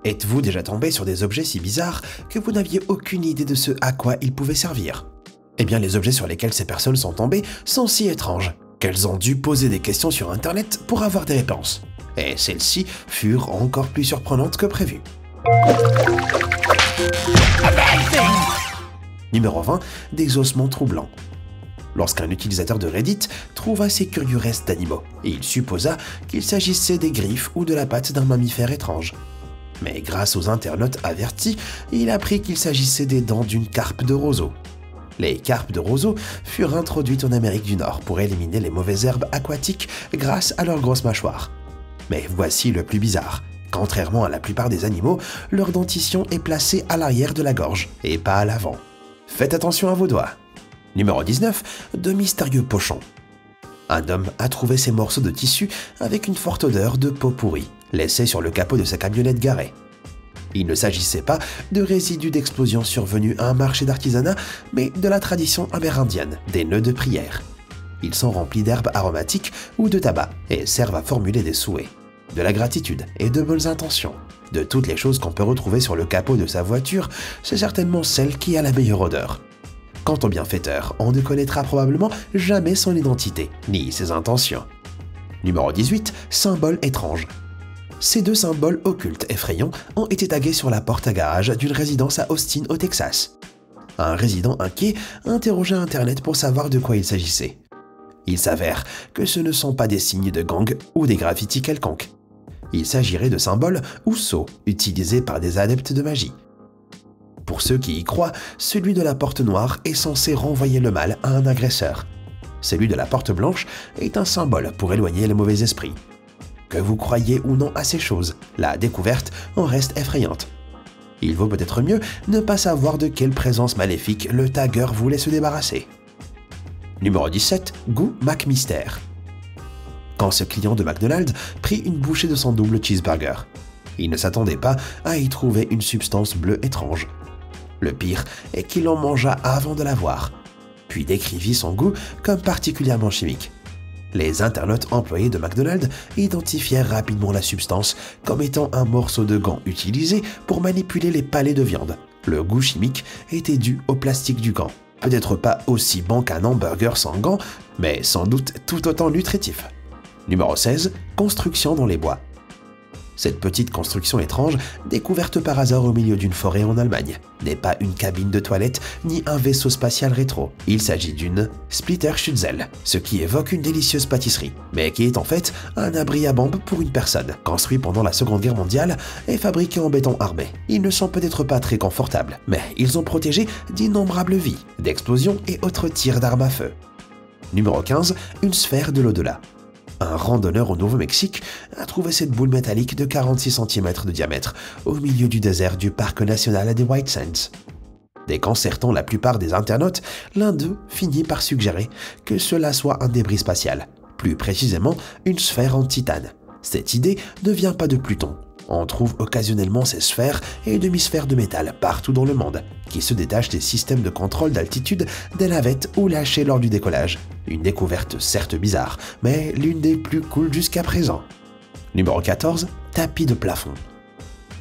Êtes-vous déjà tombé sur des objets si bizarres que vous n'aviez aucune idée de ce à quoi ils pouvaient servir? Eh bien, les objets sur lesquels ces personnes sont tombées sont si étranges qu'elles ont dû poser des questions sur Internet pour avoir des réponses. Et celles-ci furent encore plus surprenantes que prévu. Numéro 20. Des ossements troublants. Lorsqu'un utilisateur de Reddit trouva ces curieux restes d'animaux, il supposa qu'il s'agissait des griffes ou de la patte d'un mammifère étrange. Mais grâce aux internautes avertis, il apprit qu'il s'agissait des dents d'une carpe de roseau. Les carpes de roseau furent introduites en Amérique du Nord pour éliminer les mauvaises herbes aquatiques grâce à leurs grosses mâchoires. Mais voici le plus bizarre. Contrairement à la plupart des animaux, leur dentition est placée à l'arrière de la gorge et pas à l'avant. Faites attention à vos doigts. Numéro 19. De mystérieux pochons. Un homme a trouvé ces morceaux de tissu avec une forte odeur de peau pourrie, laissés sur le capot de sa camionnette garée. Il ne s'agissait pas de résidus d'explosion survenus à un marché d'artisanat, mais de la tradition amérindienne, des nœuds de prière. Ils sont remplis d'herbes aromatiques ou de tabac et servent à formuler des souhaits, de la gratitude et de bonnes intentions. De toutes les choses qu'on peut retrouver sur le capot de sa voiture, c'est certainement celle qui a la meilleure odeur. Quant au bienfaiteur, on ne connaîtra probablement jamais son identité, ni ses intentions. Numéro 18. Symboles étranges. Ces deux symboles occultes effrayants ont été tagués sur la porte à garage d'une résidence à Austin, au Texas. Un résident inquiet interrogea Internet pour savoir de quoi il s'agissait. Il s'avère que ce ne sont pas des signes de gang ou des graffitis quelconques. Il s'agirait de symboles ou sceaux utilisés par des adeptes de magie. Pour ceux qui y croient, celui de la porte noire est censé renvoyer le mal à un agresseur. Celui de la porte blanche est un symbole pour éloigner les mauvais esprits. Que vous croyez ou non à ces choses, la découverte en reste effrayante. Il vaut peut-être mieux ne pas savoir de quelle présence maléfique le tagueur voulait se débarrasser. Numéro 17. Goût McMystère. Quand ce client de McDonald's prit une bouchée de son double cheeseburger, il ne s'attendait pas à y trouver une substance bleue étrange. Le pire est qu'il en mangea avant de la voir, puis décrivit son goût comme particulièrement chimique. Les internautes employés de McDonald's identifièrent rapidement la substance comme étant un morceau de gant utilisé pour manipuler les palets de viande. Le goût chimique était dû au plastique du gant. Peut-être pas aussi bon qu'un hamburger sans gant, mais sans doute tout autant nutritif. Numéro 16. Construction dans les bois. Cette petite construction étrange, découverte par hasard au milieu d'une forêt en Allemagne, n'est pas une cabine de toilette ni un vaisseau spatial rétro. Il s'agit d'une Splitterschützel, ce qui évoque une délicieuse pâtisserie, mais qui est en fait un abri à bombes pour une personne, construit pendant la Seconde Guerre mondiale et fabriqué en béton armé. Ils ne sont peut-être pas très confortables, mais ils ont protégé d'innombrables vies, d'explosions et autres tirs d'armes à feu. Numéro 15. Une sphère de l'au-delà. Un randonneur au Nouveau-Mexique a trouvé cette boule métallique de 46 cm de diamètre au milieu du désert du parc national des White Sands. Déconcertant la plupart des internautes, l'un d'eux finit par suggérer que cela soit un débris spatial, plus précisément une sphère en titane. Cette idée ne vient pas de Pluton. On trouve occasionnellement ces sphères et demi-sphères de métal partout dans le monde, qui se détachent des systèmes de contrôle d'altitude des navettes ou lâchées lors du décollage. Une découverte certes bizarre, mais l'une des plus cool jusqu'à présent. Numéro 14. Tapis de plafond.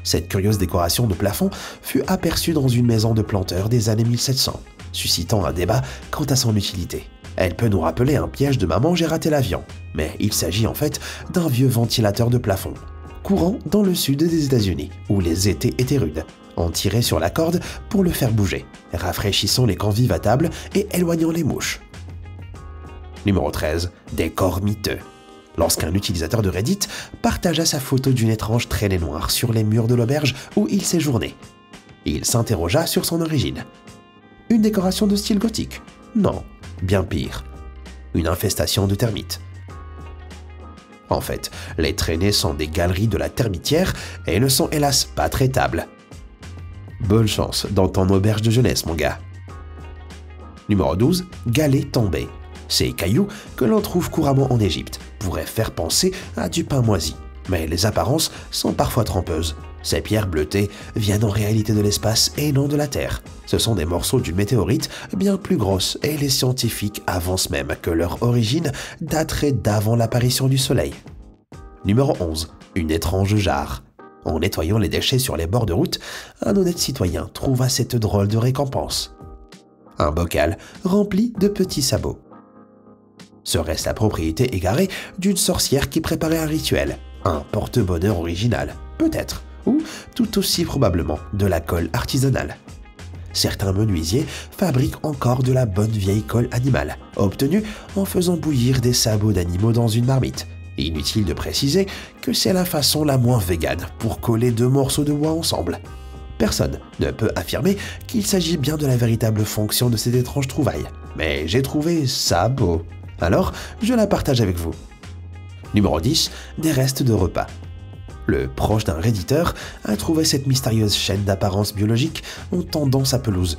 Cette curieuse décoration de plafond fut aperçue dans une maison de planteurs des années 1700, suscitant un débat quant à son utilité. Elle peut nous rappeler un piège de maman j'ai raté l'avion, mais il s'agit en fait d'un vieux ventilateur de plafond, courant dans le sud des États-Unis, où les étés étaient rudes. On tirait sur la corde pour le faire bouger, rafraîchissant les convives à table et éloignant les mouches. Numéro 13. Des corps miteux. Lorsqu'un utilisateur de Reddit partagea sa photo d'une étrange traînée noire sur les murs de l'auberge où il séjournait, il s'interrogea sur son origine. Une décoration de style gothique? Non, bien pire. Une infestation de termites. En fait, les traînées sont des galeries de la termitière et ne sont hélas pas traitables. Bonne chance dans ton auberge de jeunesse, mon gars. Numéro 12. Galets tombés. Ces cailloux, que l'on trouve couramment en Égypte, pourraient faire penser à du pain moisi. Mais les apparences sont parfois trompeuses. Ces pierres bleutées viennent en réalité de l'espace et non de la Terre. Ce sont des morceaux d'une météorite bien plus grosse et les scientifiques avancent même que leur origine daterait d'avant l'apparition du Soleil. Numéro 11. Une étrange jarre. En nettoyant les déchets sur les bords de route, un honnête citoyen trouva cette drôle de récompense. Un bocal rempli de petits sabots. Serait-ce la propriété égarée d'une sorcière qui préparait un rituel, un porte-bonheur original, peut-être, ou tout aussi probablement de la colle artisanale. Certains menuisiers fabriquent encore de la bonne vieille colle animale, obtenue en faisant bouillir des sabots d'animaux dans une marmite. Inutile de préciser que c'est la façon la moins végane pour coller deux morceaux de bois ensemble. Personne ne peut affirmer qu'il s'agit bien de la véritable fonction de cette étrange trouvaille, mais j'ai trouvé ça beau. Alors, je la partage avec vous. Numéro 10, des restes de repas. Le proche d'un redditeur a trouvé cette mystérieuse chaîne d'apparence biologique en tendant sa pelouse.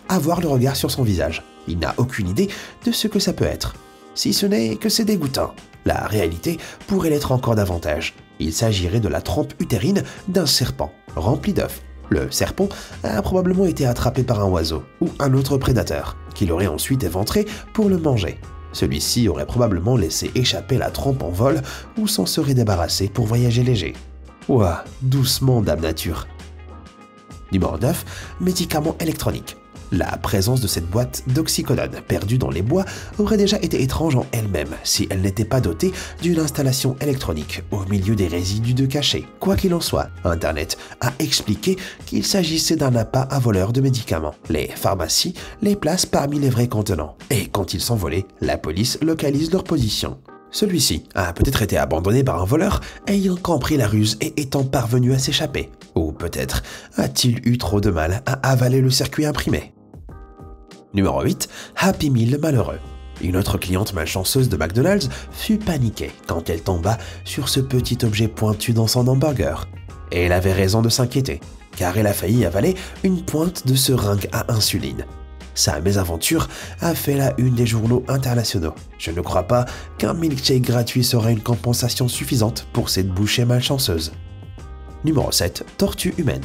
À voir le regard sur son visage, il n'a aucune idée de ce que ça peut être. Si ce n'est que c'est dégoûtant. La réalité pourrait l'être encore davantage. Il s'agirait de la trompe utérine d'un serpent, rempli d'œufs. Le serpent a probablement été attrapé par un oiseau ou un autre prédateur, qui l'aurait ensuite éventré pour le manger. Celui-ci aurait probablement laissé échapper la trompe en vol ou s'en serait débarrassé pour voyager léger. Ouah, doucement, dame nature. Numéro 9, médicaments électroniques. La présence de cette boîte d'oxycodone perdue dans les bois aurait déjà été étrange en elle-même si elle n'était pas dotée d'une installation électronique au milieu des résidus de cachet. Quoi qu'il en soit, Internet a expliqué qu'il s'agissait d'un appât à voleurs de médicaments. Les pharmacies les placent parmi les vrais contenants. Et quand ils sont volés, la police localise leur position. Celui-ci a peut-être été abandonné par un voleur ayant compris la ruse et étant parvenu à s'échapper. Ou peut-être a-t-il eu trop de mal à avaler le circuit imprimé. Numéro 8, Happy Meal malheureux. Une autre cliente malchanceuse de McDonald's fut paniquée quand elle tomba sur ce petit objet pointu dans son hamburger. Et elle avait raison de s'inquiéter, car elle a failli avaler une pointe de seringue à insuline. Sa mésaventure a fait la une des journaux internationaux. Je ne crois pas qu'un milkshake gratuit sera une compensation suffisante pour cette bouchée malchanceuse. Numéro 7, tortue humaine.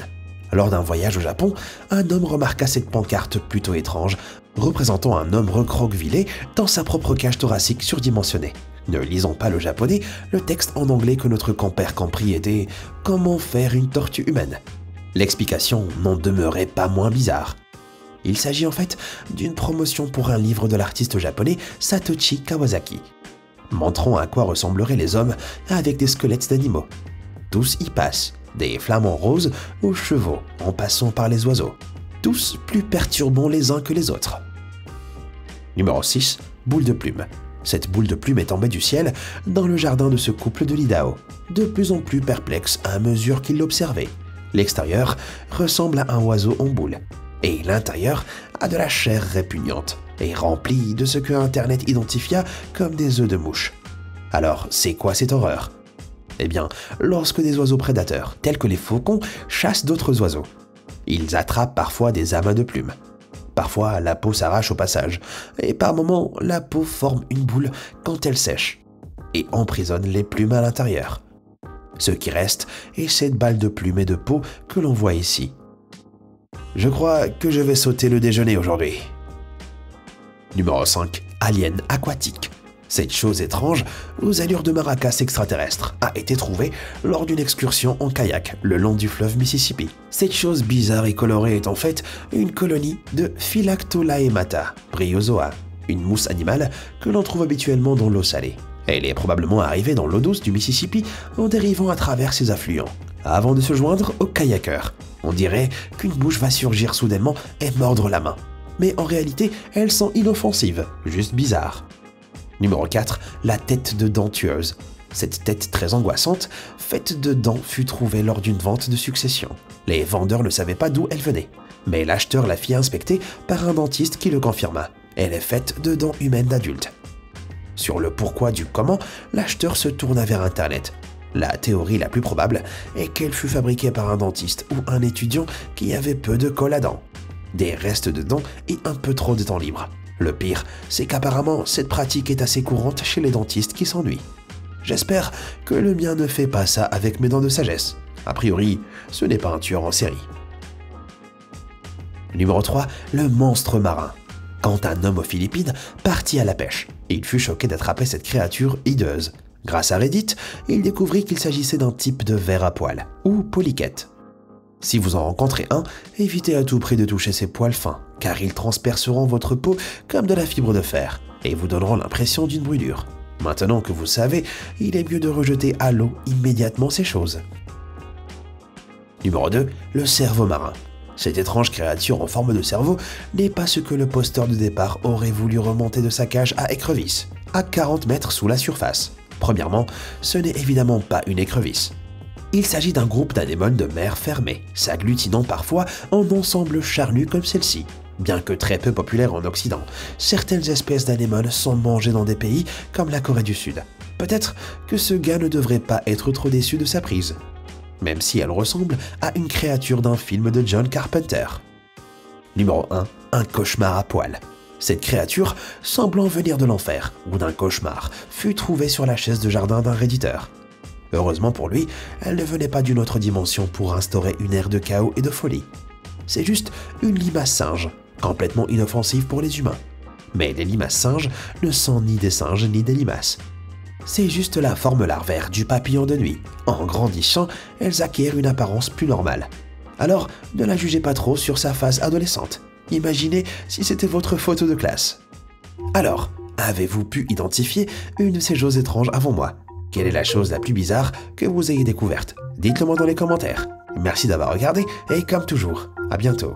Lors d'un voyage au Japon, un homme remarqua cette pancarte plutôt étrange, représentant un homme recroquevillé dans sa propre cage thoracique surdimensionnée. Ne lisant pas le japonais, le texte en anglais que notre compère comprit était « Comment faire une tortue humaine ?» L'explication n'en demeurait pas moins bizarre. Il s'agit en fait d'une promotion pour un livre de l'artiste japonais Satoshi Kawasaki, montrant à quoi ressembleraient les hommes avec des squelettes d'animaux. Tous y passent. Des flamants roses aux chevaux, en passant par les oiseaux. Tous plus perturbants les uns que les autres. Numéro 6, boule de plume. Cette boule de plume est tombée du ciel dans le jardin de ce couple de l'Idaho, de plus en plus perplexe à mesure qu'il l'observait. L'extérieur ressemble à un oiseau en boule, et l'intérieur a de la chair répugnante, et rempli de ce que Internet identifia comme des œufs de mouche. Alors, c'est quoi cette horreur ? Eh bien, lorsque des oiseaux prédateurs, tels que les faucons, chassent d'autres oiseaux. Ils attrapent parfois des amas de plumes. Parfois, la peau s'arrache au passage, et par moments, la peau forme une boule quand elle sèche, et emprisonne les plumes à l'intérieur. Ce qui reste est cette balle de plumes et de peau que l'on voit ici. Je crois que je vais sauter le déjeuner aujourd'hui. Numéro 5. Alien aquatique. Cette chose étrange, aux allures de maracas extraterrestres, a été trouvée lors d'une excursion en kayak le long du fleuve Mississippi. Cette chose bizarre et colorée est en fait une colonie de Phylactolaemata bryozoa, une mousse animale que l'on trouve habituellement dans l'eau salée. Elle est probablement arrivée dans l'eau douce du Mississippi en dérivant à travers ses affluents, avant de se joindre aux kayakers. On dirait qu'une bouche va surgir soudainement et mordre la main. Mais en réalité, elles sont inoffensives, juste bizarres. Numéro 4, la tête de dent tueuse. Cette tête très angoissante, faite de dents, fut trouvée lors d'une vente de succession. Les vendeurs ne savaient pas d'où elle venait, mais l'acheteur la fit inspecter par un dentiste qui le confirma. Elle est faite de dents humaines d'adultes. Sur le pourquoi du comment, l'acheteur se tourna vers Internet. La théorie la plus probable est qu'elle fut fabriquée par un dentiste ou un étudiant qui avait peu de colle à dents, des restes de dents et un peu trop de temps libre. Le pire, c'est qu'apparemment, cette pratique est assez courante chez les dentistes qui s'ennuient. J'espère que le mien ne fait pas ça avec mes dents de sagesse. A priori, ce n'est pas un tueur en série. Numéro 3, le monstre marin. Quand un homme aux Philippines partit à la pêche, il fut choqué d'attraper cette créature hideuse, Grâce à Reddit, il découvrit qu'il s'agissait d'un type de ver à poils, ou polychète. Si vous en rencontrez un, évitez à tout prix de toucher ces poils fins, car ils transperceront votre peau comme de la fibre de fer, et vous donneront l'impression d'une brûlure. Maintenant que vous savez, il est mieux de rejeter à l'eau immédiatement ces choses. Numéro 2. Le cerveau marin. Cette étrange créature en forme de cerveau n'est pas ce que le posteur de départ aurait voulu remonter de sa cage à écrevisse, à 40 mètres sous la surface. Premièrement, ce n'est évidemment pas une écrevisse. Il s'agit d'un groupe d'anémones de mer fermées, s'agglutinant parfois en ensemble charnu comme celle-ci. Bien que très peu populaire en Occident, certaines espèces d'anémones sont mangées dans des pays comme la Corée du Sud. Peut-être que ce gars ne devrait pas être trop déçu de sa prise, même si elle ressemble à une créature d'un film de John Carpenter. Numéro 1. Un cauchemar à poils. Cette créature, semblant venir de l'enfer ou d'un cauchemar, fut trouvée sur la chaise de jardin d'un redditeur. Heureusement pour lui, elle ne venait pas d'une autre dimension pour instaurer une ère de chaos et de folie. C'est juste une limace singe, complètement inoffensive pour les humains. Mais les limaces singes ne sont ni des singes ni des limaces. C'est juste la forme larvaire du papillon de nuit. En grandissant, elles acquièrent une apparence plus normale. Alors, ne la jugez pas trop sur sa phase adolescente. Imaginez si c'était votre photo de classe. Alors, avez-vous pu identifier une de ces choses étranges avant moi? Quelle est la chose la plus bizarre que vous ayez découverte? Dites-le moi dans les commentaires. Merci d'avoir regardé et comme toujours, à bientôt.